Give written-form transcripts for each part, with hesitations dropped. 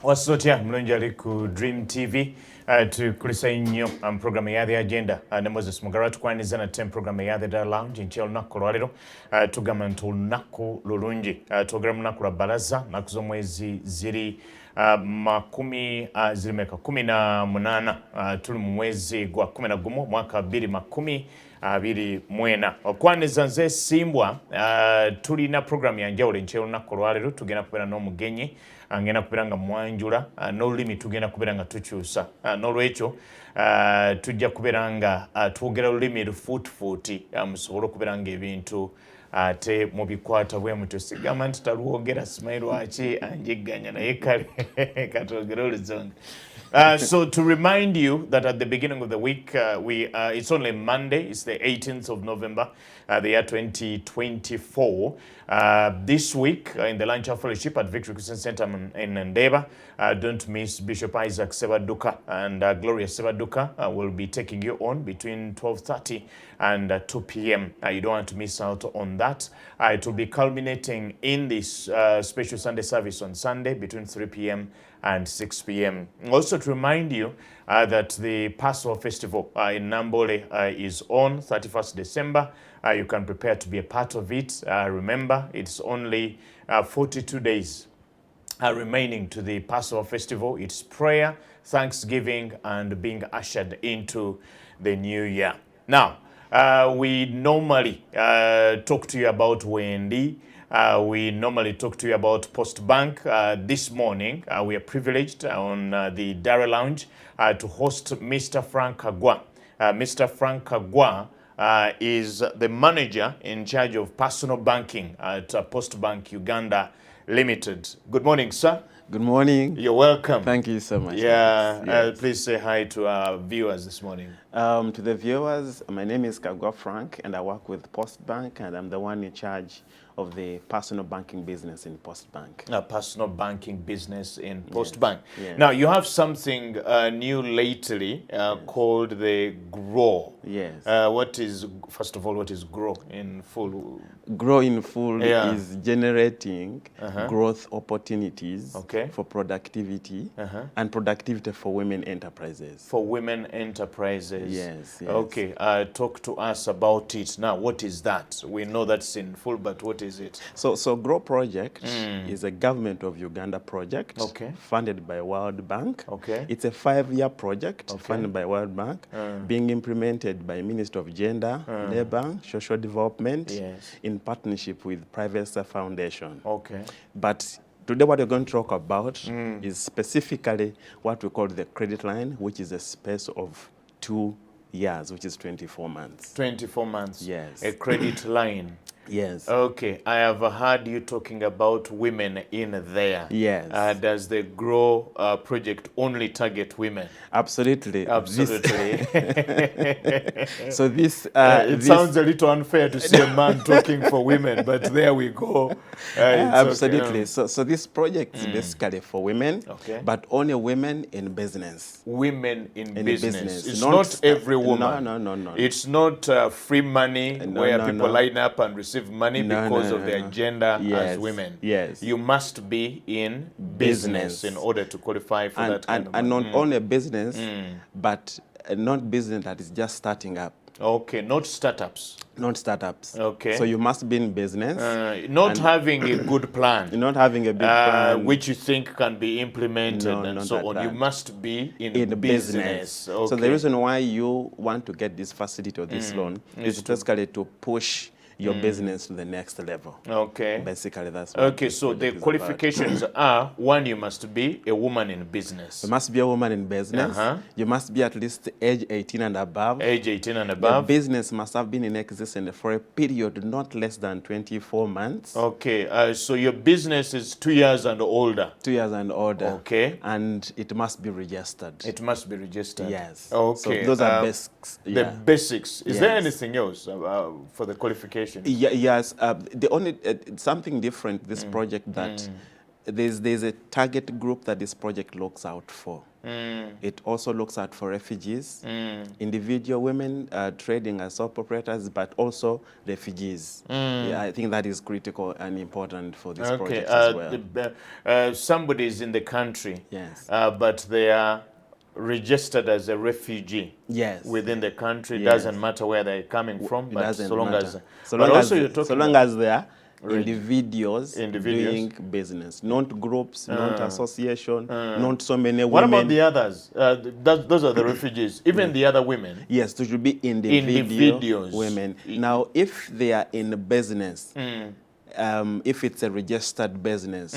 Wasotya mulungi ali ku DreamTV tukulisa nnyo program ya The Agenda ne Moses Mugarwa tukwaniza na program ya The Lounge nchyo lunaku lwalero tugamba nti olunaku lulungi twogera mu lunaku lwa balaza naku z'omwezi ziri zirimeka 18 tuli mu mwezi gwa 11 mwaka 2024 okwaniza nze simbwa tulina program ya njawulo nchyo lunaku lwalero tugenda kubeera n'omugenyi ngenda kubeera nga mwanjula n'olulimi tugenda kubeera nga tukyusa n'olwekyo tujja kubeera nga twogera olulimi lufuutifuuti musobole okubeera nga ebintu ate mubikwata bwe mutyo sigamba nti talwogera simanyi lwaki anjigganya naye kale katwogere oluzungu. So to remind you that at the beginning of the week, it's only Monday, it's the 18th of November, the year 2024. This week, in the Lunch Hour Fellowship at Victory Christian Center in Ndeba, don't miss Bishop Isaac Sebaduka and Gloria Sebaduka will be taking you on between 12:30 and 2 p.m. You don't want to miss out on that. It will be culminating in this special Sunday service on Sunday between 3 p.m. and 6 p.m. Also to remind you that the Passover Festival in Nambole is on 31st December. You can prepare to be a part of it. Remember, it's only 42 days remaining to the Passover Festival. It's prayer, thanksgiving, and being ushered into the new year. Now, we normally talk to you about Wendy. We normally talk to you about Post Bank. This morning, we are privileged on the Dara Lounge to host Mr. Frank Kagwa. Mr. Frank Kagwa is the manager in charge of personal banking at Post Bank Uganda Limited. Good morning, sir. Good morning. You're welcome. Thank you so much. Yeah, yes. Please say hi to our viewers this morning. To the viewers, my name is Kagwa Frank and I work with Post Bank and I'm the one in charge of the personal banking business in Post Bank. Personal banking business in Post Bank. Yes. Now, you have something new lately called the GROW. Yes. First of all, what is GROW in full? GROW in full is generating growth opportunities for productivity and productivity for women enterprises. For women enterprises. Yes. Okay, talk to us about it. Now, what is that? We know that's in full, but what is it? So GROW project is a government of Uganda project funded by World Bank. It's a 5-year project funded by World Bank being implemented by Ministry of Gender, Labour, Social Development in partnership with Private Sector Foundation. But today what we're going to talk about is specifically what we call the credit line, which is a space of 2 years, which is 24 months. 24 months. Yes. A credit line. Yes. Okay, I have heard you talking about women in there. Yes. Does the GROW project only target women? Absolutely. Absolutely. So this... it sounds a little unfair to see a man talking for women, but there we go. Absolutely. So this project is basically for women, but only women in business. Women in business. It's not every woman. No. It's not free money where people line up and receive money because of their gender as women. Yes. You must be in business in order to qualify for that kind of money. And not only business, but not business that is just starting up. Okay, not startups. Not startups. Okay. So you must be in business. Not having a good plan. Not having a big plan. Which you think can be implemented and so on. You must be in business. Okay. So the reason why you want to get this facility or this loan is basically to push your business to the next level. Okay. Basically, that's what okay, so the qualifications are, one, you must be a woman in business. You must be a woman in business. You must be at least age 18 and above. Age 18 and above. The business must have been in existence for a period not less than 24 months. Okay, so your business is 2 years and older. 2 years and older. Okay. And it must be registered. It must be registered. Yes. Okay. So those are basics. The basics. Is there anything else for the qualification? Yes. The only something different this project that there's a target group that this project looks out for. It also looks out for refugees, individual women trading as sole proprietors, but also refugees. Yeah, I think that is critical and important for this project as well. Somebody is in the country, yes, but they are registered as a refugee, yes, within the country. Yes. Doesn't matter where they're coming from, it but doesn't so long matter. as so but long also as, you're talking so long as they are individuals Individuals. doing business, not groups, not association, not so many women. What about the others? Those are the refugees. Even the other women. Yes, there should be individuals. Women. Now, if they are in business, if it's a registered business,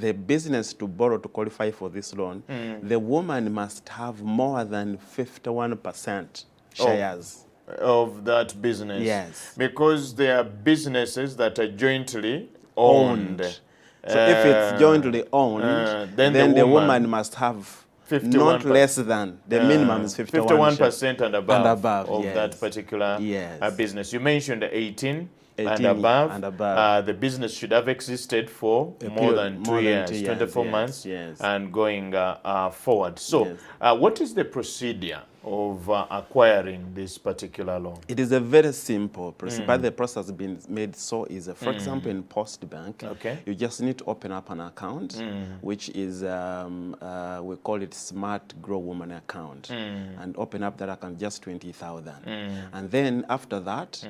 the business to borrow to qualify for this loan, the woman must have more than 51% shares. Of that business. Yes. Because they are businesses that are jointly owned. So if it's jointly owned, then the woman must have 51 not less than, the minimum is 51% and above, of yes. that particular yes. Business. You mentioned 18 and above. The business should have existed for more than 2 years, 24 months, and going forward. So what is the procedure of acquiring this particular loan? It is a very simple process, but the process has been made so easy. For example, in Post Bank, you just need to open up an account, which is, we call it Smart Grow Woman account, and open up that account just 20,000. And then after that,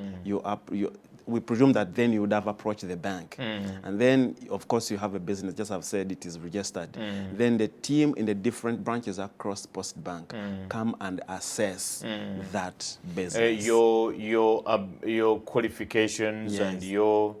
we presume that then you would have approached the bank. And then, of course, you have a business, just I've said, it is registered. Then the team in the different branches across Post Bank come and assess that business. Your qualifications and your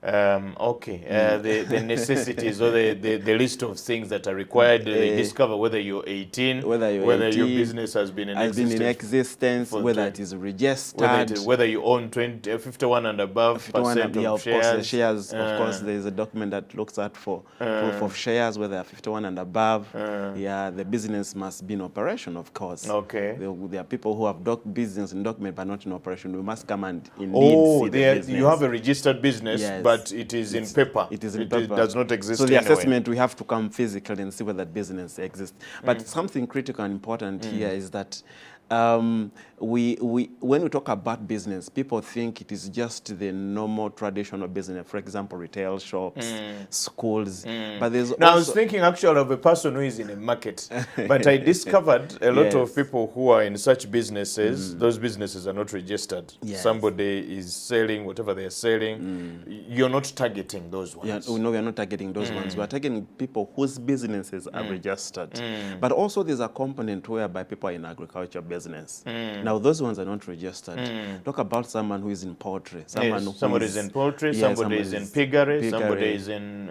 the necessities or the list of things that are required. They discover whether you're 18, whether your business has been in existence, whether it is registered, whether you own 51 and above percent of shares. Course, the shares, of course, there is a document that looks at for proof of shares, whether they are 51 and above. The business must be in operation, of course. There are people who have business in document but not in operation. We must come and indeed see the business. You have a registered business, but it is in paper. It is in paper. It does not exist. So the assessment, we have to come physically and see whether that business exists. But something critical and important here is that when we talk about business, people think it is just the normal traditional business. For example, retail shops, schools. But there's I was thinking actually of a person who is in a market. But I discovered a lot of people who are in such businesses, those businesses are not registered. Somebody is selling whatever they are selling. You're not targeting those ones. No, we are not targeting those ones. We are targeting people whose businesses are registered. But also there's a component whereby people are in agriculture business. Now those ones are not registered. Talk about someone who is in poultry. Somebody is in poultry, somebody is in piggery, somebody is in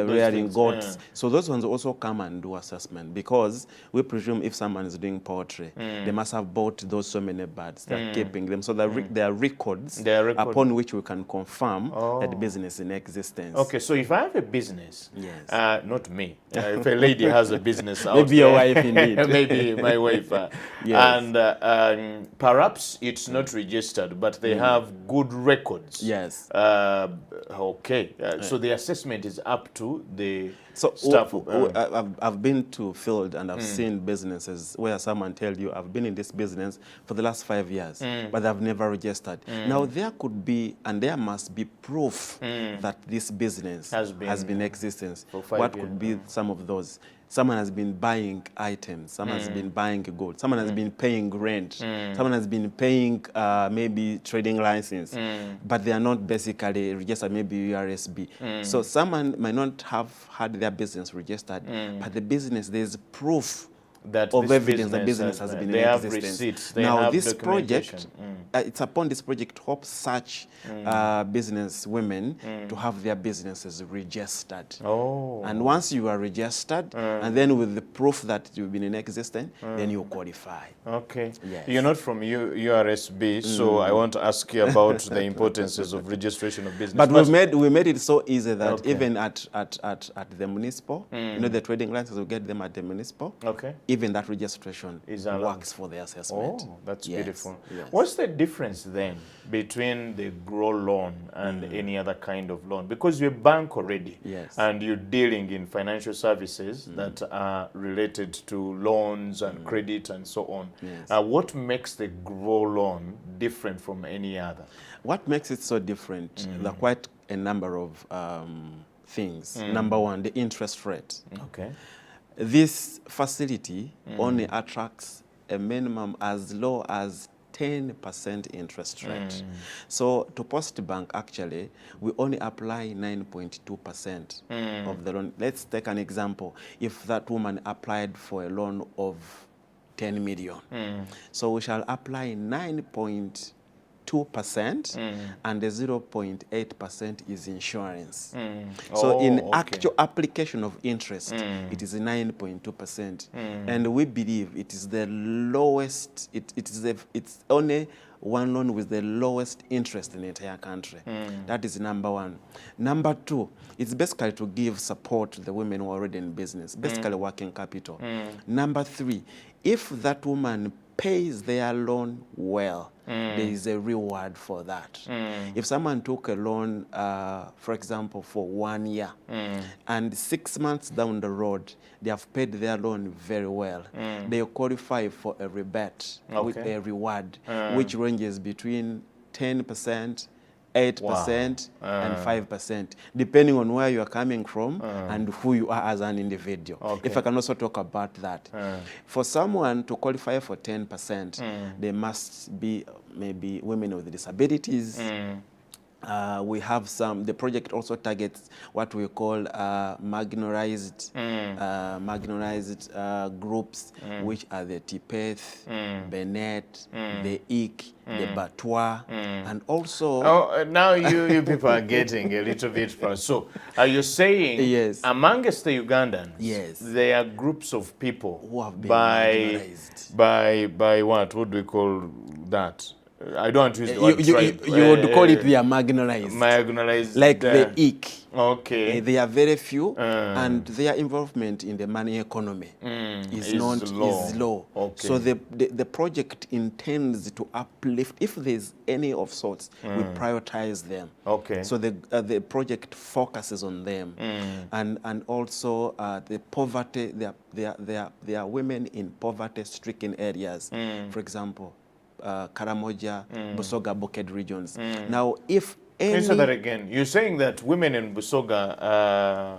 rearing goats. So those ones also come and do assessment, because we presume if someone is doing poultry, they must have bought those so many birds. They're keeping them. So there are records upon which we can confirm that the business is in existence. Okay, so if I have a business, not me, if a lady has a business out maybe your wife indeed. Maybe my wife. And perhaps it's not registered, but they have good records. Yes. So the assessment is up to the staff. I've been to field and I've seen businesses where someone tells you, I've been in this business for the last 5 years, but I've never registered. Now there could be, and there must be proof that this business has been in existence. What could be some of those? Someone has been buying items, someone has been buying gold, someone has been paying rent, someone has been paying maybe trading license, but they are not basically registered, maybe URSB. So someone might not have had their business registered, but the business, there's proof that of evidence that business has been in existence. Have receipts, they now have this project, it's upon this project hope such business women to have their businesses registered. And once you are registered, and then with the proof that you've been in existence, then you qualify. Okay. Yes. You're not from URSB, so I want to ask you about the importances of registration of business. But we made it so easy that even at the municipal, you know, the trading licenses, we get them at the municipal. even that registration works for the assessment. Oh, that's beautiful. Yes. What's the difference then between the grow loan and any other kind of loan? Because you're a bank already, and you're dealing in financial services that are related to loans and credit and so on. What makes the grow loan different from any other? What makes it so different? There are quite a number of things. Number one, the interest rate. Okay. This facility only attracts a minimum as low as 10% interest rate. So to Post Bank, actually, we only apply 9.2% of the loan. Let's take an example. If that woman applied for a loan of 10 million, so we shall apply 9.2%, and the 0.8% is insurance. So in actual application of interest, it is 9.2%. And we believe it is the lowest, it's only one loan with the lowest interest in the entire country. That is number one. Number two, it's basically to give support to the women who are already in business, basically working capital. Number three, if that woman pays their loan well, there is a reward for that. If someone took a loan, for example, for 1 year, and 6 months down the road, they have paid their loan very well, they qualify for a rebate with a reward, which ranges between 10%, 8%, and 5%, depending on where you are coming from and who you are as an individual. If I can also talk about that. For someone to qualify for 10%, they must be maybe women with disabilities. We have the project also targets what we call marginalized groups, which are the Tipeth, Bennett, the Ik, the Batwa, and also... Oh, now you people are getting a little bit fast. So are you saying amongst the Ugandans, there are groups of people who have been marginalized? By what? What do we call that? I don't want to use the word tribe. You would call it they are marginalized. Marginalized. Like the Ik. Okay. They are very few, and their involvement in the money economy is low. Okay. So the project intends to uplift, if there's any of sorts, we prioritize them. Okay. So the project focuses on them, and also the poverty. There are women in poverty-stricken areas, for example. Karamoja, Busoga, Buked regions. Now, if any... Can you say that again? You're saying that women in Busoga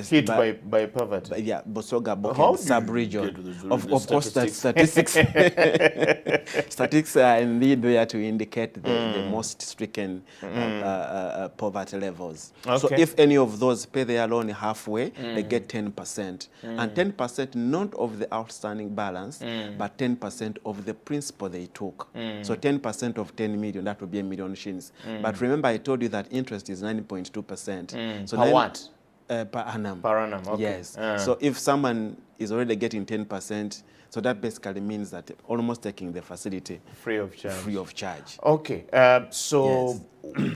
hit by poverty? Yeah, Busoga, Buked sub-region. Of course, that statistics statistics are indeed there to indicate the most stricken poverty levels. So if any of those pay their loan halfway, they get 10%. And 10% not of the outstanding balance, but 10% of the principal they took. So 10% of 10 million, that would be 1 million shillings. But remember, I told you that interest is 9.2%. So per what? Per annum. Per annum, okay. Yes. So if someone is already getting 10%, so that basically means that almost taking the facility free of charge. Free of charge. Okay. So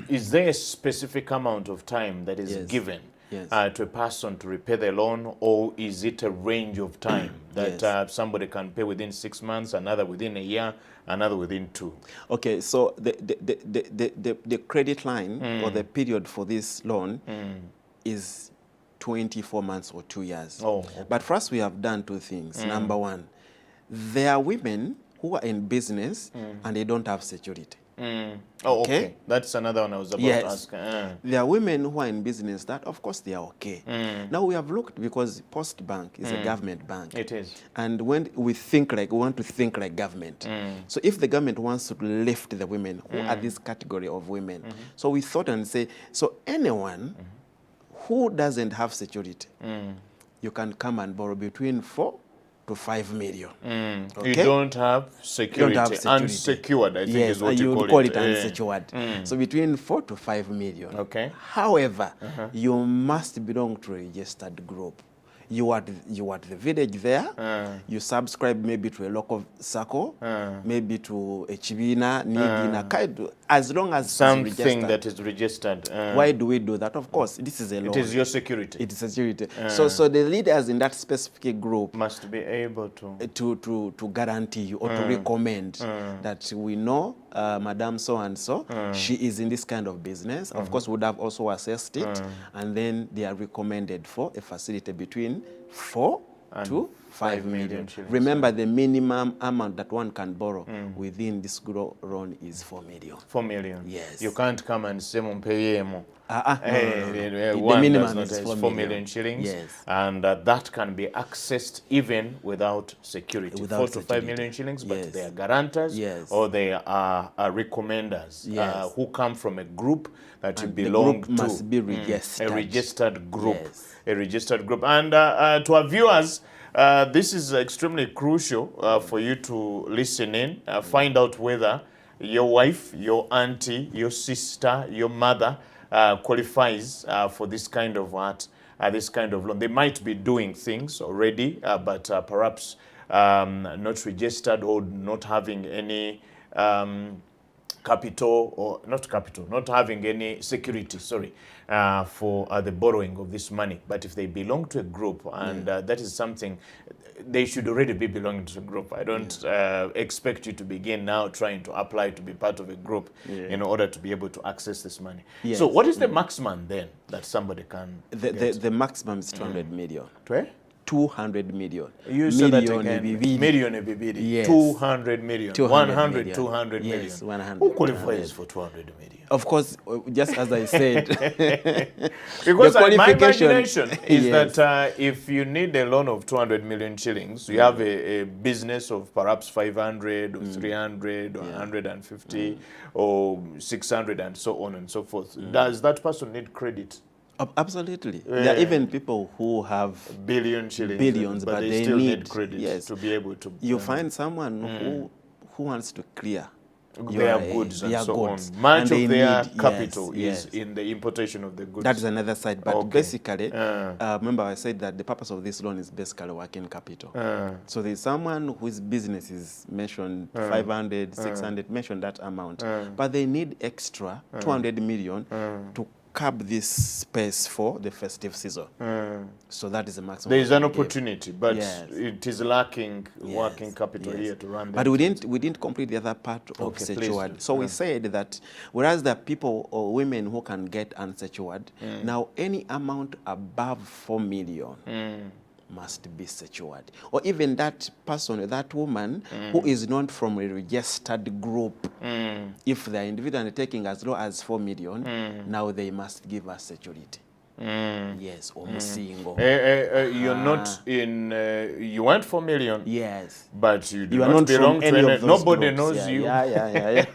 is there a specific amount of time that is given to a person to repay the loan, or is it a range of time that somebody can pay within 6 months, another within a year, another within 2? Okay. So the credit line or the period for this loan is 24 months or 2 years. But for us, we have done two things. Number one, there are women who are in business and they don't have security. Okay. That's another one I was about to ask. There are women who are in business that, of course, they are okay. Now we have looked, because Post Bank is a government bank. It is. And when we want to think like government. So if the government wants to lift the women, who are this category of women? So we thought and say, so anyone who doesn't have security, you can come and borrow between 4 to 5 million. Okay? You don't have security. Unsecured, I think is what you call it. Unsecured. So between 4 to 5 million. Okay. However, you must belong to a registered group. you at the village there, you subscribe maybe to a local circle, maybe to a chibina, nidina, as long as something that is registered. Why do we do that? Of course, this is a law. It is your security. It is security. So the leaders in that specific group must be able to guarantee you or to recommend that we know Madam so and so, she is in this kind of business. Of course, would have also assessed it, and then they are recommended for a facility between 4 to 5 million. Remember, the minimum amount that one can borrow within this loan is 4 million. 4 million. Yes. You can't come and say the minimum is 4 million shillings, yes. And that can be accessed even without security. 4 to 5 million shillings, but yes. they are guarantors, yes. or they are recommenders, yes. who come from a group that and you belong the group to. Must be registered. A registered group. Yes. A registered group. And to our viewers, this is extremely crucial for you to listen in, find out whether your wife, your auntie, your sister, your mother qualifies for this kind of this kind of loan. They might be doing things already, but perhaps not registered or not having any capital, or not having any security, sorry, for the borrowing of this money. But if they belong to a group, and that is something, they should already be belonging to a group. I don't expect you to begin now trying to apply to be part of a group in order to be able to access this money. Yes. So what is the maximum then that somebody can get? The maximum is 200 million. 200 million. You said that again. Million ebibidi. Yes. 200 million. 100 million. 200 million. Yes, 100. Who qualifies for 200 million? Of course, just as I said. Because my imagination is yes. that if you need a loan of 200 million shillings, you have a business of perhaps 500 or 300 or 150 or 600 and so on and so forth. Does that person need credit? Absolutely. There are even people who have billions, but they still need credit to be able to. You find someone who wants to clear their goods and so on. Much of their capital is in the importation of the goods. That is another side. But basically, remember I said that the purpose of this loan is basically working capital. So there's someone whose business is mentioned 500, 600, mentioned that amount. But they need extra 200 million to cap this space for the festive season. So that is the maximum. There is an opportunity, but it is lacking working capital here to run. But we didn't complete the other part of secured. So we said that whereas the people or women who can get unsecured, now any amount above 4 million must be secured. Or even that person, that woman who is not from a registered group, if they are individually taking as low as 4 million, now they must give us security. Yes, or single. You're not in, you want 4 million. Yes. But you do not belong to any of those nobody groups. Knows you. Yeah.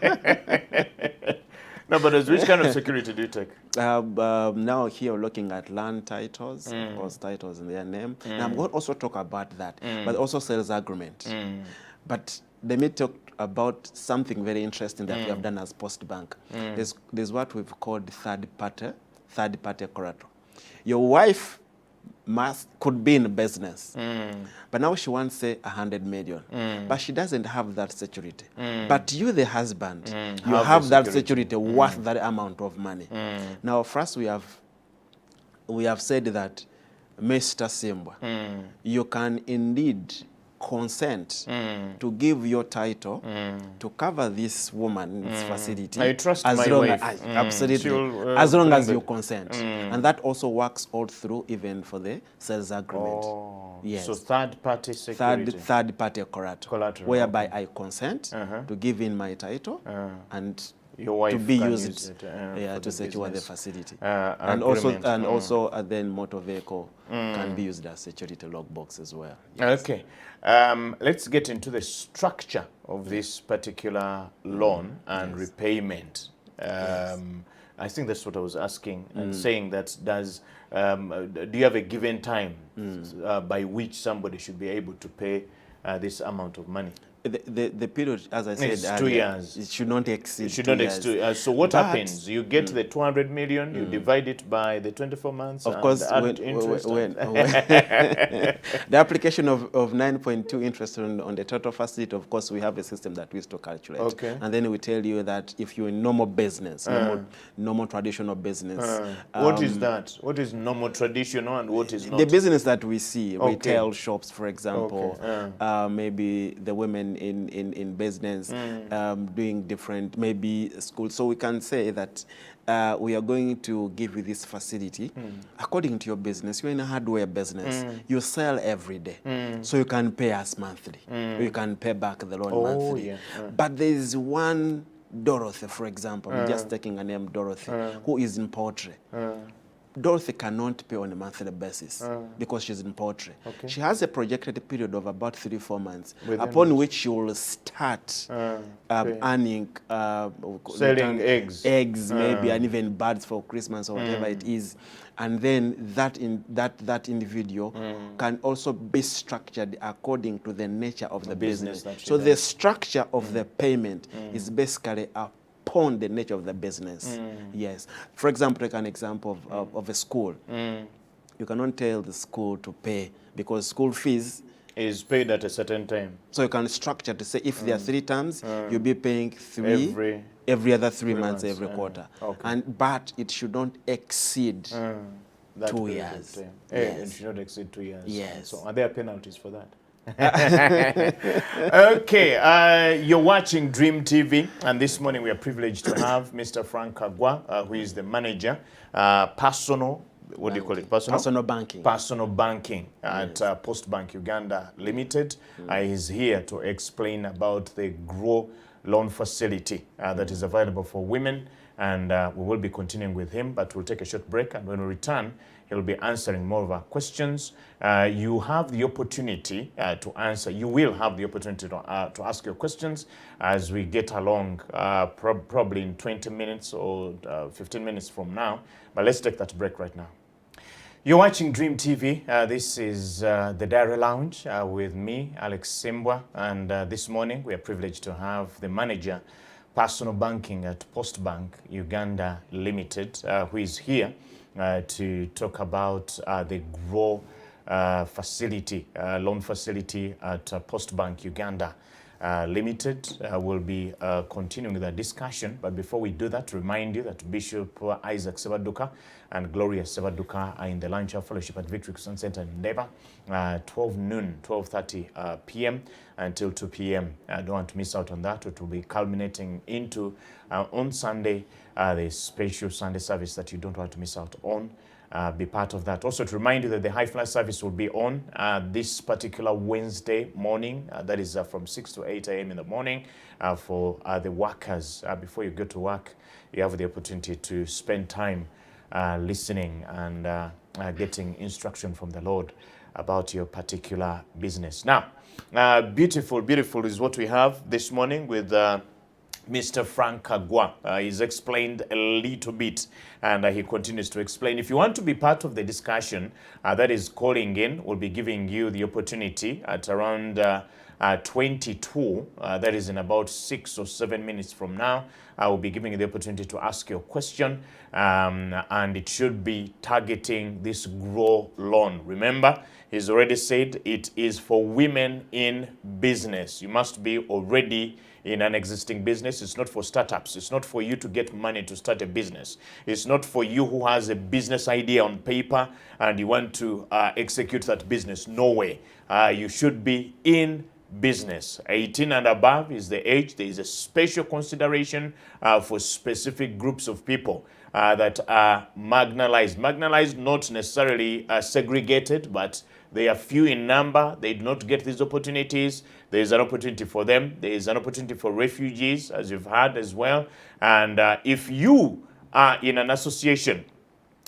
No, but which kind of security do you take? Now here we're looking at land titles, or titles in their name. Now I'm going to also talk about that, but also sales agreement. But let me talk about something very interesting that we have done as Post Bank. There's what we've called third party collateral. Your wife could be in business, but now she wants, say, 100 million, but she doesn't have that security. But you, the husband, you have that security worth that amount of money. Now, first we have said that, Mr. Simbwa, you can indeed consent to give your title to cover this woman's facility. I trust my wife. Absolutely. As long as you consent. And that also works all through even for the sales agreement. Yes. So third party security. Third party collateral. Whereby I consent to give in my title and your wife to be used to secure the facility. And also then motor vehicle can be used as security logbox as well. Yes. Okay. Let's get into the structure of this particular loan and repayment. I think that's what I was asking and saying that do you have a given time by which somebody should be able to pay this amount of money? the period, as I said it's earlier, 2 years. It should not exceed It should 2 not years. exceed. So what happens? You get the 200 million, you divide it by the 24 months, of and course, add interest. the application of 9.2 interest on the total facility, of course, we have a system that we used to calculate. Okay. And then we tell you that if you're in normal business, normal traditional business. What is that? What is normal traditional and what is not? The business that we see, retail shops, for example, maybe the women in business doing different, maybe schools. So we can say that we are going to give you this facility according to your business. You're in a hardware business. You sell every day. So you can pay us monthly. You can pay back the loan monthly. But there is one Dorothy, for example, I'm just taking a name, Dorothy, who is in poultry. Dorothy cannot pay on a monthly basis because she's in poultry. She has a projected period of about 3-4 months, upon which she will start earning, selling eggs, maybe, and even birds for Christmas or whatever it is. And then that individual can also be structured according to the nature of the business. So the structure of the payment is basically upon the nature of the business. Yes. For example, take an example of a school. You cannot tell the school to pay because school fees is paid at a certain time. So you can structure to say if there are 3 terms, you'll be paying 3 every other 3 months, every quarter. But it should not exceed 2 years. It should not exceed 2 years. Yes. So are there penalties for that? Okay, you're watching Dream TV, and this morning we are privileged to have Mr. Frank Kagwa, who is the manager, personal, what do you call it? Personal banking. Personal banking at Post Bank Uganda Limited. He's here to explain about the GROW loan facility that is available for women, and we will be continuing with him, but we'll take a short break, and when we return, he'll be answering more of our questions. You have the opportunity to answer. You will have the opportunity to ask your questions as we get along, probably in 20 minutes or 15 minutes from now. But let's take that break right now. You're watching Dream TV. This is the Diary Lounge with me, Alex Simbwa. And this morning, we are privileged to have the manager, personal banking at Post Bank Uganda Limited, who is here to talk about the GROW facility, loan facility at Post Bank Uganda Limited. We'll be continuing the discussion, but before we do that, remind you that Bishop Isaac Sebaduka and Gloria Sebaduka are in the lunch hour fellowship at Victory Christian Center in Neva, 12:30 p.m. until 2 p.m. I don't want to miss out on that. It will be culminating into on Sunday, the special Sunday service that you don't want to miss out on. Be part of that. Also to remind you that the high fly service will be on this particular Wednesday morning. That is from 6 to 8 a.m. in the morning for the workers. Before you go to work, you have the opportunity to spend time listening and getting instruction from the Lord about your particular business. Now, beautiful is what we have this morning with Mr. Frank Kagwa. He's explained a little bit, and he continues to explain. If you want to be part of the discussion that is calling in, we'll be giving you the opportunity at around 22, that is in about 6 or 7 minutes from now. I will be giving you the opportunity to ask your question, and it should be targeting this GROW loan. Remember, he's already said it is for women in business. You must be already in an existing business. It's not for startups. It's not for you to get money to start a business. It's not for you who has a business idea on paper and you want to execute that business. No way. You should be in business. 18 and above is the age. There is a special consideration for specific groups of people that are marginalized. Marginalized, not necessarily segregated, but they are few in number. They do not get these opportunities. There is an opportunity for them. There is an opportunity for refugees, as you've heard as well. And if you are in an association,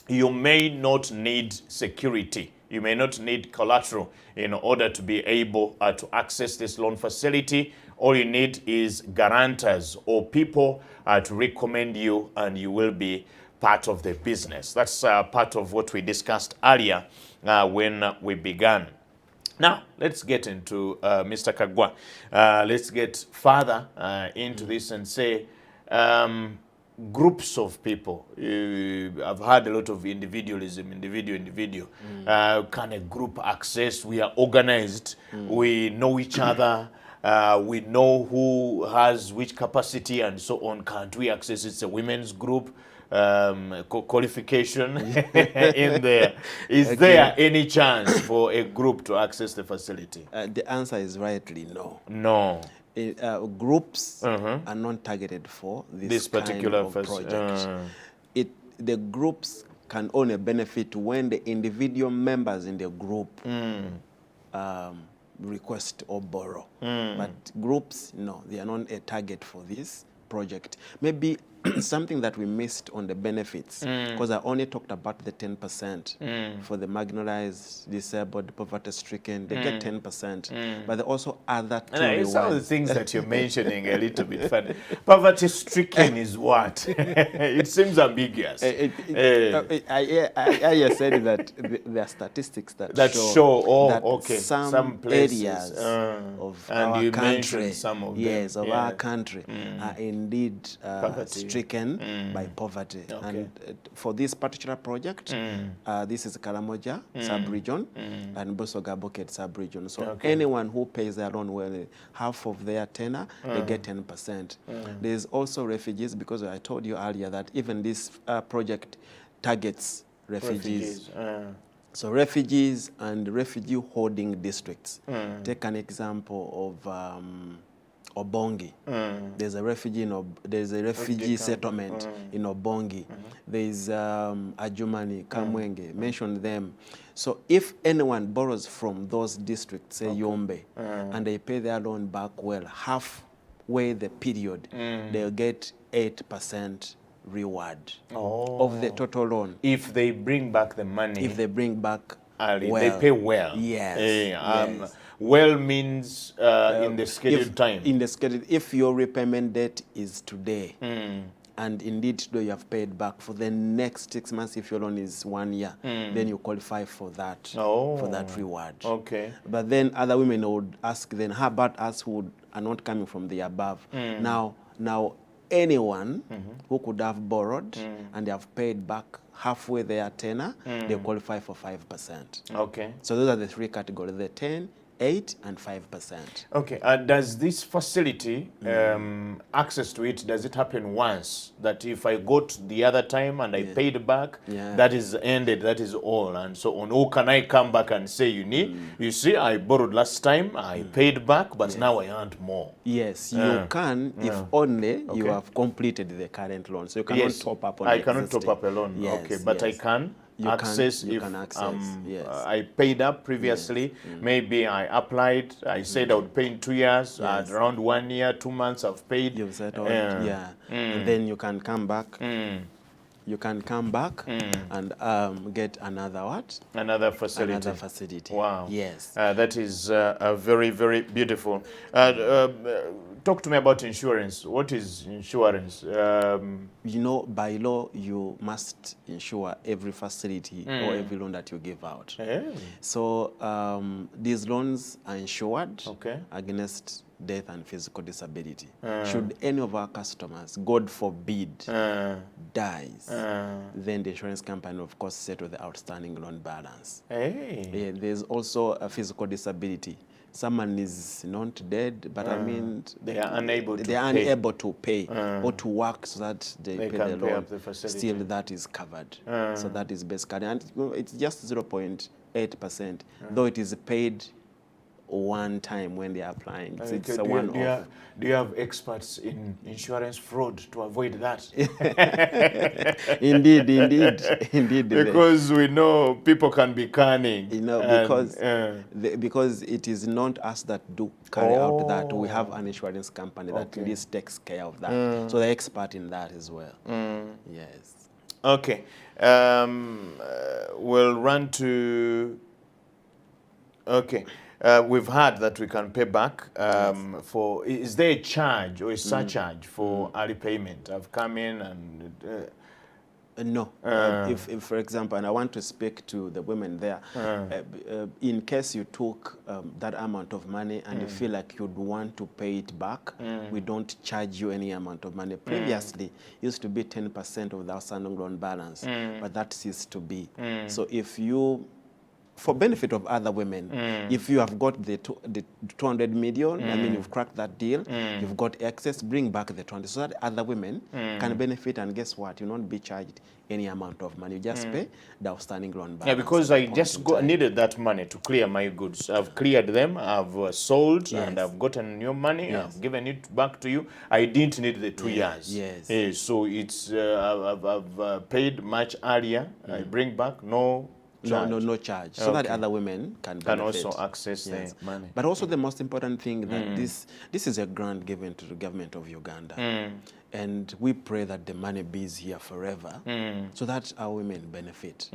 you may not need security. You may not need collateral in order to be able to access this loan facility. All you need is guarantors or people to recommend you, and you will be part of the business. That's part of what we discussed earlier when we began. Now, let's get into Mr. Kagwa. Let's get further into this and say groups of people. I've had a lot of individualism, individual. Can a group access? We are organized. We know each other. We know who has which capacity and so on. Can't we access? It's a women's group. Qualification in there. Is there any chance for a group to access the facility? The answer is rightly no. No. Groups are not targeted for this particular kind of project. The groups can only benefit when the individual members in the group request or borrow. But groups, no, they are not a target for this project. Maybe something that we missed on the benefits, because I only talked about the 10% for the marginalized, disabled, poverty-stricken. They get 10%, but there are also other two rewards. Some of the things that you're mentioning a little bit funny. Poverty-stricken is what? It seems ambiguous. I said that there are statistics that show that some places, areas of our country, some of them, our country are indeed stricken by poverty. And for this particular project, this is Karamoja sub-region and Busoga Bucket sub-region. So anyone who pays their loan well, half of their tenor, they get 10%. There's also refugees, because I told you earlier that even this project targets refugees. So refugees and refugee holding districts. Take an example of Obongi. There's a refugee settlement in Obongi. There's Ajumani, Kamwenge, mention them. So if anyone borrows from those districts, say Yombe, and they pay their loan back well, halfway the period, they'll get 8% reward of the total loan. If they bring back the money. If they bring back well. They pay well. Yes. Yes. Well means in the scheduled time. In the schedule, if your repayment date is today, and indeed today you have paid back for the next 6 months, if your loan is 1 year, then you qualify for that reward. Okay. But then other women would ask, then how about us who are not coming from the above? Now anyone who could have borrowed and they have paid back halfway their tenor, they qualify for 5%. Okay. So those are the three categories: the 10, 8, and 5%. Okay. Does this facility, access to it, does it happen once? That if I got the other time and I paid back, that is ended, that is all, and so on? Or can I come back and say, you see, I borrowed last time, I paid back, but now I want more? Yes, you can, if only you have completed the current loan. So you cannot top up on I cannot top up a loan. Okay, but I can. You can access. I paid up previously. Maybe I applied. I said I would pay in 2 years. Around 1 year, 2 months, I've paid. You've settled. And then you can come back. You can come back and get another what? Another facility. Another facility. Wow. Yes. That is very, very beautiful. Talk to me about insurance. What is insurance? You know, by law, you must insure every facility or every loan that you give out. So these loans are insured against death and physical disability. Should any of our customers, God forbid, dies, then the insurance company, of course, settle the outstanding loan balance. There's also a physical disability. Someone is not dead, but I mean, they are unable to pay or to work so that they pay the loan. Still, that is covered. So that is basically, and it's just 0.8%, though it is paid one time when they are applying. It's a one-off. Do you have experts in insurance fraud to avoid that? Indeed. Because we know people can be cunning. You know, because it is not us that do carry out that. We have an insurance company that at least takes care of that. So they're expert in that as well. Yes. Okay. We'll run to... Okay. We've heard that we can pay back for... Is there a charge or a surcharge for early payment? I've come in and... No. If, for example, and I want to speak to the women there, in case you took that amount of money and you feel like you'd want to pay it back, we don't charge you any amount of money. Previously, it used to be 10% of the outstanding loan balance, but that ceased to be. So if you, for benefit of other women, if you have got the 200 million, I mean, you've cracked that deal, you've got excess, bring back the 20, so that other women can benefit, and guess what? You won't be charged any amount of money. You just pay the outstanding loan balance. Yeah, because I just needed that money to clear my goods. I've cleared them, I've sold, and I've gotten new money, I've given it back to you. I didn't need the 2 years. Yes. So it's, I've paid much earlier, I bring back no charge. No charge. So that other women can benefit. Also access the money. But also the most important thing that this is a grant given to the government of Uganda. And we pray that the money be here forever so that our women benefit.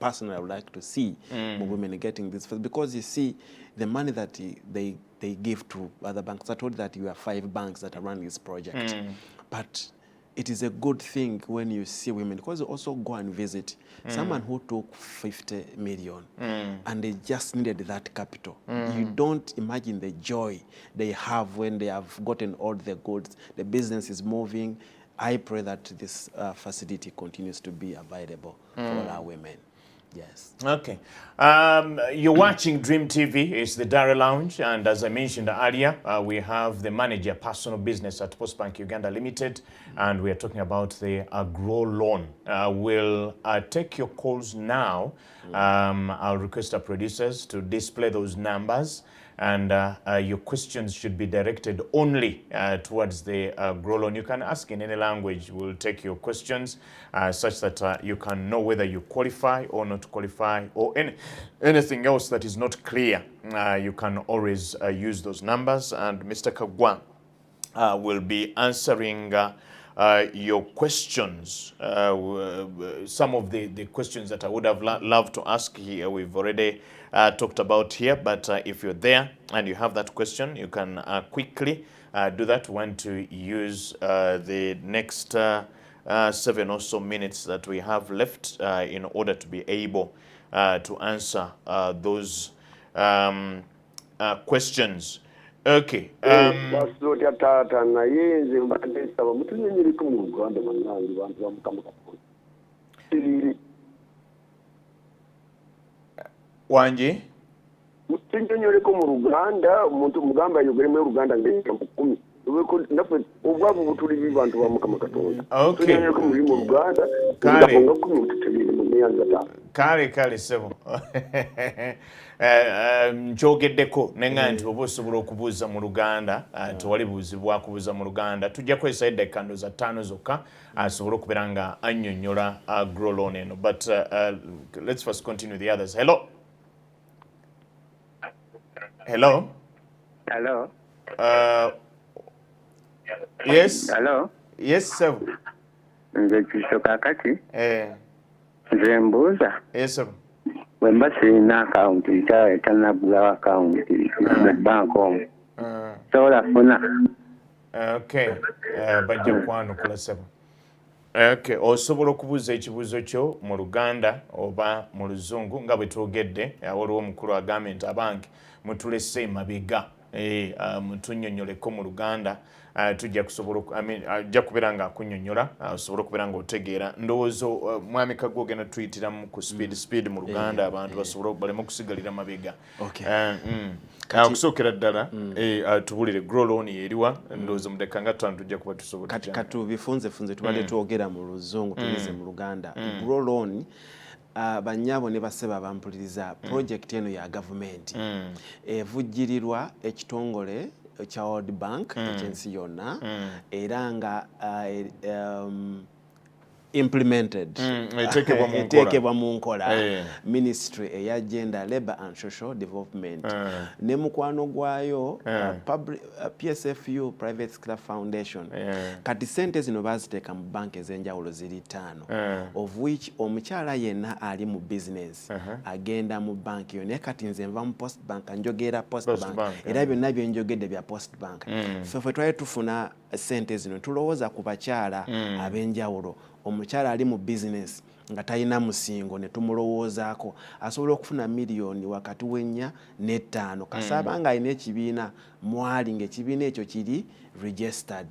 Personally, I would like to see more women getting this, because you see, the money that they give to other banks, I told that you have 5 banks that are running this project. But it is a good thing when you see women, because you also go and visit someone who took 50 million and they just needed that capital. You don't imagine the joy they have when they have gotten all the goods, the business is moving. I pray that this facility continues to be available for all our women. Yes. Okay. You're watching DreamTV. It's the Dara Lounge, and as I mentioned earlier, we have the manager, personal business at Postbank Uganda Limited, and we are talking about the agro loan. We'll take your calls now. I'll request our producers to display those numbers, and your questions should be directed only towards the agro loan. You can ask in any language. We'll take your questions such that you can know whether you qualify or not qualify, or anything else that is not clear. You can always use those numbers, and Mr. Kagwa will be answering your questions. Some of the questions that I would have loved to ask here, we've already talked about here, but if you're there and you have that question, you can quickly do that. We want to use the next 7 or so minutes that we have left in order to be able to answer those questions. Okay. Wanji? Mutinyoreko mu Uganda, umuntu mugamba yogere mu Uganda ngenda mu 10. Nafe obwavu butuli bibantu ba mukama katonda. Okay. Mutinyoreko mu Uganda, kale ngo kumututubiri mu myanga ta. Kale sebo. Njogeddeko nenga nti oba osobola okubuuza mu Luganda, tewali buuzibwa kubuuza mu Luganda. Tujja kwesa eddakiika ndooza 5 zokka asobole okubeera nga annyonnyola agro loan eno. But let's first continue the others. Hello. Hello. Hello. Yes. Hello. Yes, sir. Nze kisoka kati. Nze mbuuza. Yes, sir. Wemba sirina account etanagula account mu bank omu. Sobola funa. Okay. Bajja kwanukula sebo. Okay. Osobola okubuuza ekibuuzo kyo mu Luganda oba mu Luzungu nga bwe twogedde. Waliwo omukulu agambye nti abange mutulese emabega. Mutunnyonnyoleko mu Luganda. Tujja kusobola ajja kubeera nga akunnyonnyola osobola okubeera nga otegeera. Ndowooza mwami Kagwa ogenda tuyitiramu ku speed mu Luganda abantu basobole baleme okusigalira mabega. Okusookera ddala tubulire grow loan eriwa, ndowooza mu dakika nga 5 tujja kuba tusobola. Kati bifunze tubadde twogera mu Luzungu tulize mu Luganda. Grow loan banyabo ne baseba bampuliriza project eno ya government evujjirirwa ekitongole kya World Bank ekyensi yonna era nga implemented etekebwa mu nkola ministry eya gender, labor and social development ne mukwano gwayo PSFU private sector foundation kati sente zino baziteeka mu bank ez'enjawulo ziri 5 of which omukyala yenna ali mu business agenda mu bank yo naye kati nze nva mu post bank njogera post bank era byonna byenjogedde bya post bank ffe twali tufuna sente zino tulowooza ku bakyala ab'enjawulo omukyala ali mu business nga talina musingo ne tumulowoozaako asobola okufuna miliyoni wakati w'ennya n'ettaano kasaba nga alina ekibiina mwali ng'ekibiina ekyo kiri registered.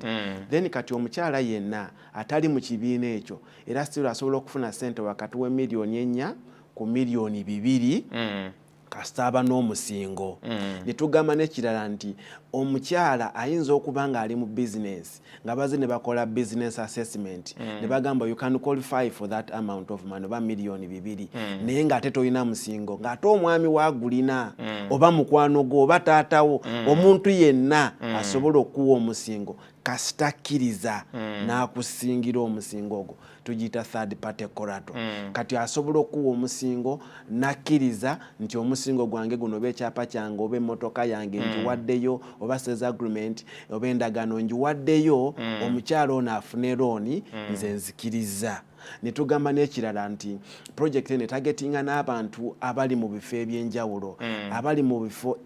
Then kati omukyala yenna atali mu kibiina ekyo era still asobola okufuna ssente wakati we miliyoni ennya ku miliyoni 2 kasita aba n'omusingo. Ne tugamba n'ekirala nti omukyala ayinza okuba nga ali mu business nga baze ne bakola business assessment ne bagamba you can qualify for that amount of money oba miliyoni 2 naye ng'ate tolina musingo ng'ate omwami waagulina oba mukwano gwo oba taatawo omuntu yenna asobola okuwa omusingo kasita akkiriza n'akusingira omusingo ogwo tugiyita third party collateral. Kati asobola okuwa omusingo n'akkiriza nti omusingo gwange guno oba ekyapa kyange oba emmotoka yange ngiwaddeyo oba sales agreement oba endagaano ngiwaddeyo omukyala ono afune looni nze nzikiriza. Ne tugamba n'ekirala nti project eno etagetinga n'abantu abali mu bifo eby'enjawulo abali mu bifo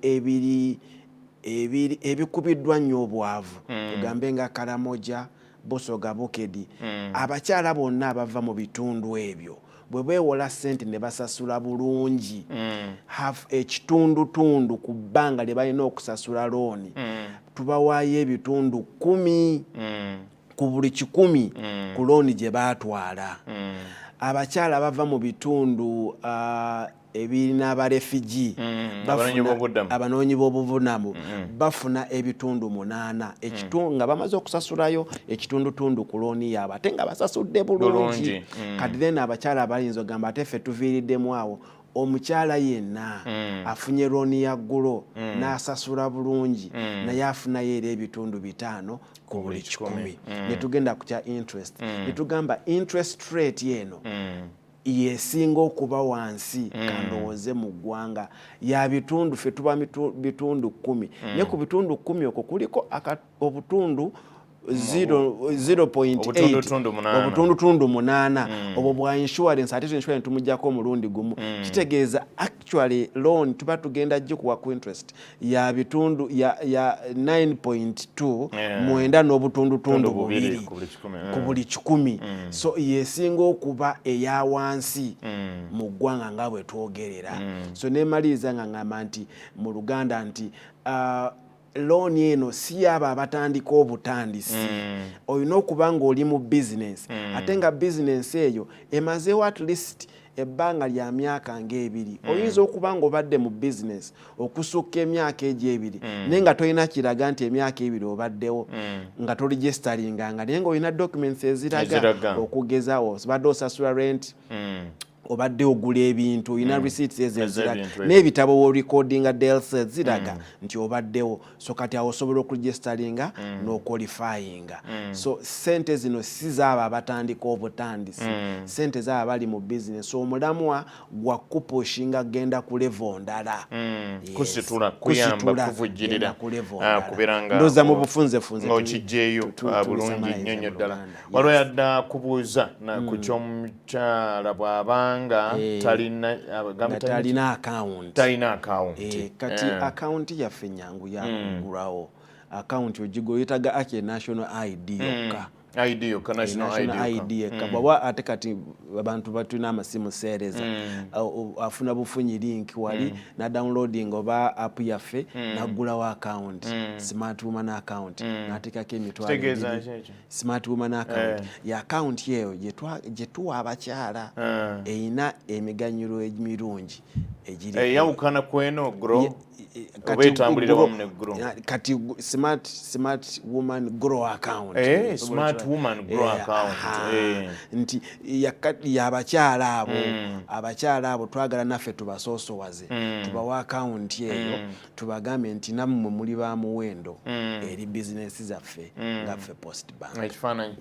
ebikubiddwa nnyo obwavu tugambe nga Karamoja Busoga Bukedi abakyala bonna abava mu bitundu ebyo bwe beewola ssente ne basasula bulungi ekitundutundu ku bbanga lye balina okusasula looni tubawaayo ebitundu 10 ku buli 10 ku looni gye baatwala. Abakyala bava mu bitundu ebirina abarefugee abanoonyi b'obuvunamu bafuna ebitundu 8 nga bamaze okusasulayo ekitundutundu ku looni yaabwe ate nga basasudde bulungi. Kati then abakyala abayinza ogamba ate ffe tuviiriddemu awo omukyala yenna afunye looni ya ggulo n'asasula bulungi naye afunayo era ebitundu 5 ku buli 10. Ne tugenda ku kya interest ne tugamba interest rate yeno yesinga okuba wansi kandowooze mu ggwanga ya bitundu ffe tuba bitundu 10 ne ku bitundu 10 okwo kuliko obutundu 0.8 obutundutundu 8 obwo bwa insurance ate insurance tumujjako omulundi gumu kitegeeza actually loan tuba tugenda gikuwa ku interest ya bitundu ya 9.2 mwenda n'obutundutundu 2 ku buli 10. So yesinga okuba eya wansi mu ggwanga nga bwe twogerera. So nemaliriza nga ngamba nti mu Luganda nti looni eno si abo abatandika obutandisi olina okuba ng'oli mu business ate nga business eyo emazeewo at least ebbanga lya myaka ng'ebiri. Oyinza okuba ng'obadde mu business okusukka emyaka egyo 2 naye nga tolina kiraga nti emyaka 2 obaddewo nga toregisteringa naye ng'olina documents eziraga okugeza obadde osasula rent obadde ogula ebintu olina receipts eziraga n'ebitabo wo recordinga DLC ziraga nti obaddewo. So kati awo osobola okuregisteringa n'oqualifyinga. So sente zino si zaabo abatandika obutandisi sente zaabo bali mu business. So omulamwa gwa kupushinga genda ku level ndala kusitula kuyamba kuvujjirira kubiranga ndoza mu bufunzefunze okijjeeyo bulungi nnyo ddala. Waliwo yadda kubuuza ku ky'omukyala bw'abanga talina account kati account yaffe nyangu yakugulawo. Account ogigoyetaga ake national ID yokka national ID yekka bwaba ate kati abantu batulina amasimu seereza afuna bufunyi link wali na downloading oba app yaffe naggulawo account smart woman account nateekako emitwalo smart woman account ya account yeyo gye tuwa abakyala eyina emiganyulo emirungi egiri eyawukana kweno grow kati smart woman grow account smart woman grow account nti yabakyala abo abakyala abo twagala naffe tubasoosowaze tubawa account eyo tubagambe nti nammwe muli ba muwendo eri business zaffe ngaffe Post Bank. Ekifaananyi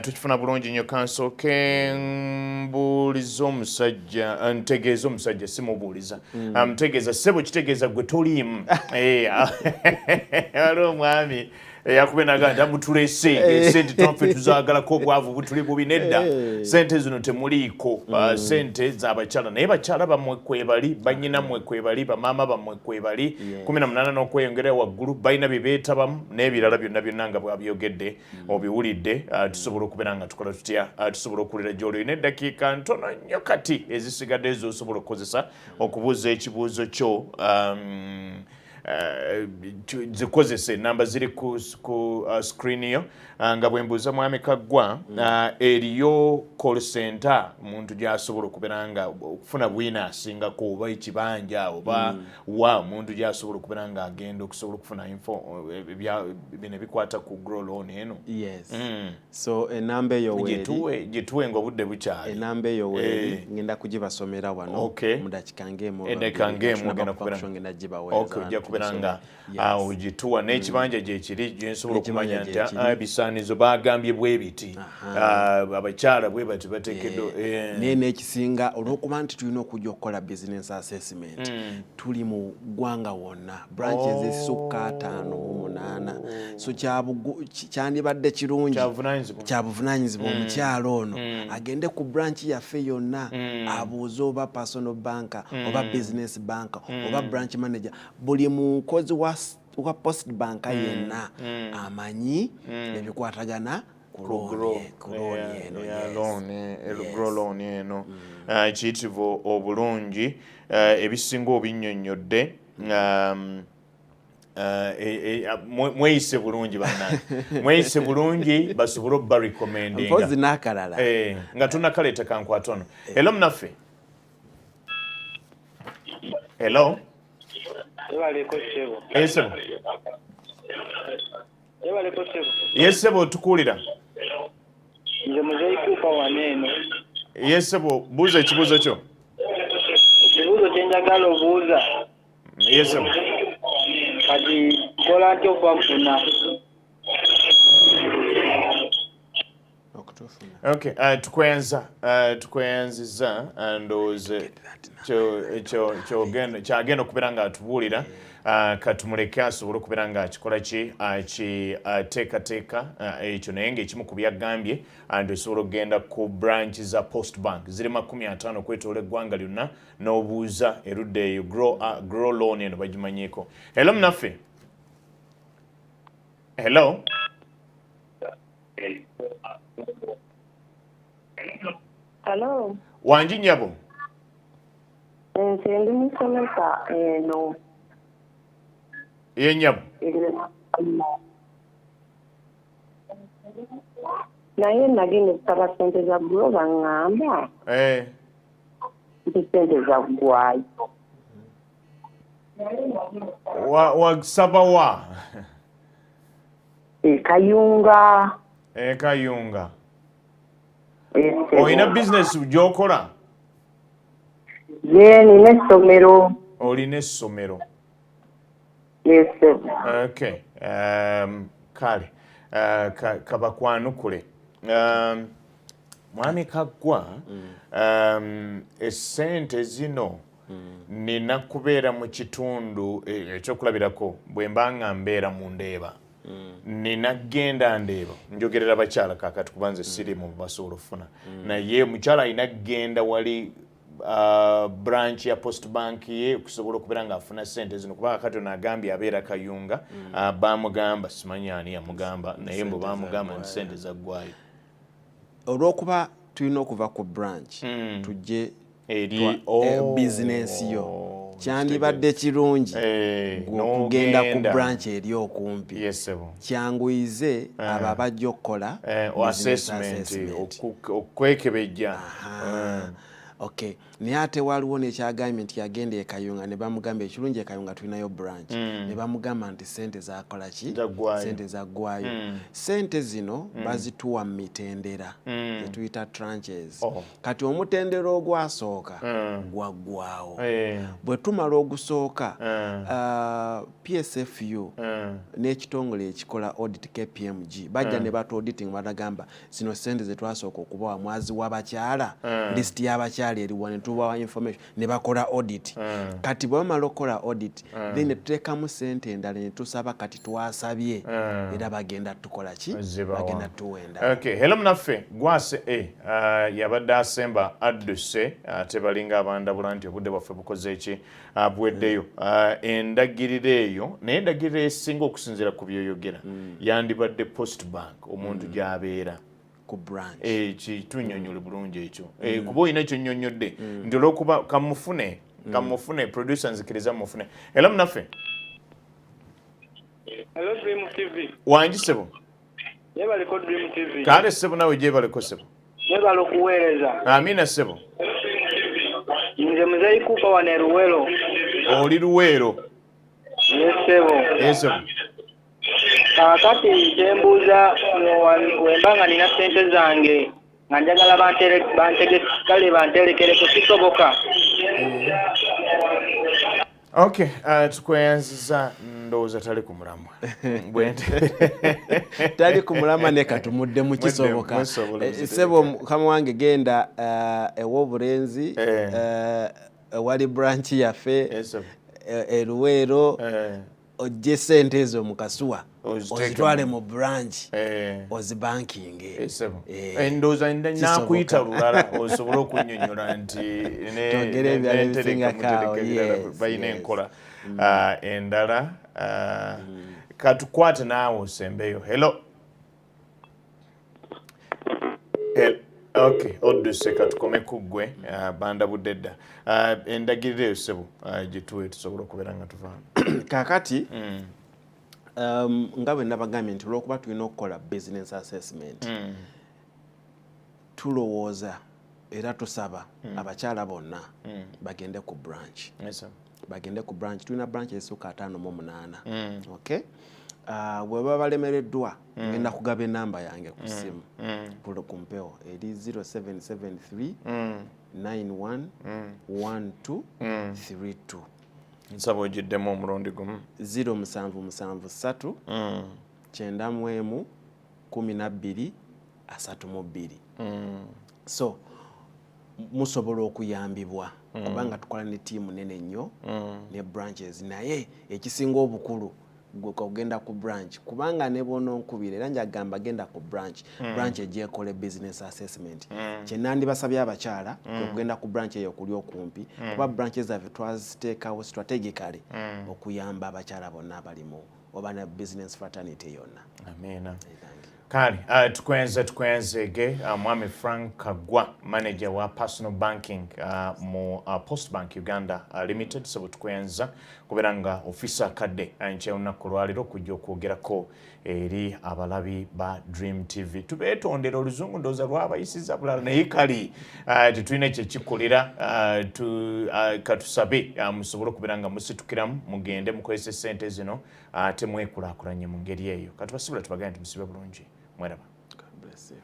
tukifuna bulungi nnyo kansooke mbuuliza omusajja ntegeeza omusajja simubuuliza mutegeeza ssebo kitegeeza gwe toliimu waliwo omwami yakubenaga ndamutulese sente tonfe tuzagalako obwavu butuli bubi nedda sente zino temuliiko sente z'abakyala naye bakyala bammwe kwebali banyina mmwe kwebali bamaama bammwe kwebali 18 n'okweyongera waggulu balina bye beetabamu n'ebirala byonna byonna nga bwabyogedde obiwulidde tusobola okubeera nga tukola tutya tusobola okuwulira gy'oli olina eddakiika ntono nnyo kati ezisigadde z'osobola okukozesa okubuuza ekibuuzo kyo zikozese namba ziri ku screen yo nga bwe mbuuza mwami Kaggwa eriyo call center muntu gy'asobola okubeera nga okufuna bwina asingako oba ekibanja oba wa muntu gy'asobola okubeera nga agenda okusobola okufuna info bino bikwata ku grow loan eno. Yes. So enamba eyo gituwe nga obudde bukyali enamba eyo weeri ngenda kugibasomera wano mu dakiika ng'emu ngenda kubeera nga ogituwa n'ekibanja gyekiri gyensobola okumanya nti ebisaanizo bagambye bwe biti abakyala bwe bati bateekeddwa naye n'ekisinga olw'okuba nti tulina okujja okukola business assessment tuli mu ggwanga wonna branch ezisukka 5-8 so kyandibadde kirungi kyabuvunaanyizibwa omukyala ono agende ku branch yaffe yonna abuuze oba personal banker oba business banker oba branch manager buli mukozi wa post banka yenna amanyi ebikwatagana ku loan eno kiyitibwa obulungi ebisinga obinnyonnyodde mweyise bulungi bannange mweyise bulungi basobole obba recommendinga n'akalala nga tunakaleeta kankwata ono hello munaffe hello Yesebo tukulira. Nze muzeyi kufa waneno. Yesebo buuza ekibuuzo kyo. Ekibuuzo kye njagala obuuza. Yesebo. Kati kola ntya okufuna. Okay, tukweyanziza ndowooza kyagenda okubeera nga atubuulira katumuleke asobole okubeera nga akikola ki akiteekateeka ekyo naye ng'ekimu ku byagambye nti osobola okugenda ku branch za post bank ziri 50 okwetoola eggwanga lyonna n'obuuza erudda eyo grow loan eno bagimanyiiko. Hello munaffe. Hello. Hello. Wanji nyabo. Nze ndi musomesa eno. Ye nyabo. Naye nagenda okusaba sente za ggulo baŋŋamba. Nti sente za ggwayo. Wasaba wa? Kayunga. Kayunga. Olina business gy'okola? Ye nina essomero. Olina essomero? Yes. Okay. Kale kabakwanukule. Mwami Kaggwa, essente zino nina kubeera mu kitundu ekyokulabirako bwe mba nga mbeera mu Ndeeba. Nina genda Ndeeba njogerera abakyala kaakati kuba nze siri mu basobola okufuna naye mukyala alina genda wali branch ya post bank ye okusobola okubeera ng'afuna sente zino kuba kakati ono agambye abeera Kayunga baamugamba simanyi ani yamugamba naye mbu baamugamba nti sente zaggwayo olw'okuba tulina okuva ku branch tujje eri business yo kyandibadde kirungi okugenda ku branch eri okumpi kyanguyize abo abajja okukola assessment okwekebejja. Okay, naye ate waliwo nekyagambye nti yagenda e Kayunga ne bamugamba ekirungi e Kayunga tulinayo branch ne bamugamba nti sente zakola ki sente zaggwayo sente zino bazituwa mu mitendera etuyita tranches kati omutendera ogwasooka gwaggwawo bwe tumala ogusooka PSFU n'ekitongole ekikola audit KPMG bajja ne batu auditing batagamba zino sente zetwasooka okubawa mwazi w'abakyala list y'abakyala ekyali eriwa ne tubawa information ne bakola audit kati bwe bamala okukola audit then ne tuteekamu ssente endala ne tusaba kati twasabye era bagenda tukola ki bagenda tuwenda. Okay, hello mnaffe gwase yabadde asemba adduse ate balinga abandabula nti obudde bwaffe bukoze eki bweddeyo endagiriro eyo naye endagiriro esinga okusinziira ku byoyogera yandibadde post bank omuntu gy'abeera ku branch kitunyonyole bulungi ekyo kuba olina ekyonnyonnyodde nti olwokuba kamufune producer nzikiriza mufune. Hello mnaffe. Hello DreamTV. Wangi sebo. Yebaliko DreamTV. Kale sebo nawe gyebaleko sebo. Yebala okuweereza. Amina sebo. Nze muzeeyi kuupa wane Luwero. Oli Luwero. Yes sebo. Yes sebo. Kakati kyembuuza wembanga nina ssente zange nga njagala banterekereko kisoboka. Okay, tukweyanziza ndowooza tali ku mulamwa. Tali ku mulamwa ne katumudde mu kisoboka. Sebo kama wange genda ew'obulenzi ewali branch yaffe Luwero ojje ssente ezo mu kasuwa ozitwale mu branch ozibanking. Endowooza nakuyita lulala osobole okunnyonnyola nti balina enkola endala katukwate naawe osembeyo. Hello. Okay, odduse katukome kuggwe bandabudde dda endagiriro eyo sebo gyetuwe tusobola okubeera nga tuvaamu kakati nga bwe nabagambye nti olwokuba tulina okukola business assessment tulowooza era tusaba abakyala bonna bagende ku branch. Bagende ku branch. Tulina branch ezisukka 58. Okay? Bwe baba balemereddwa ngenda kugaba enamba yange ku ssimu ku mpewo eri 0773 91 1232. nsaba ogiddemu omulundi gumu 0773 91 12 32. So musobola okuyambibwa kubanga tukola ne tiimu nene nnyo ne branches naye ekisinga obukulu genda ku branch kubanga ne bononkubira era njagamba genda ku branch branch ejekole business assessment kyenandibasabye abakyala okugenda ku branch eyo kuli okumpi kuba branches zaffe twaziteekawo strategically okuyamba abakyala bonna abalimu oba na business fraternity yonna. Amina. Kali tukwenzege Mwami Frank Kagwa manager wa personal banking mu Post Bank Uganda Limited sabo tukwenza kubeera nga officer kadde anche olunaku lwaliro kujja okwogerako eri abalabi ba DreamTV. Tubeetondera oluzungu ndooza lwabayisiza bulala naye kali tetulina kyekikolera katusabe musobole okubeera nga musitukiramu mugende mukozesa ssente zino ate mwekulaakulanye mu ngeri eyo. Katubasibula tubagambe nti musibe bulungi. Mweraba. God bless you.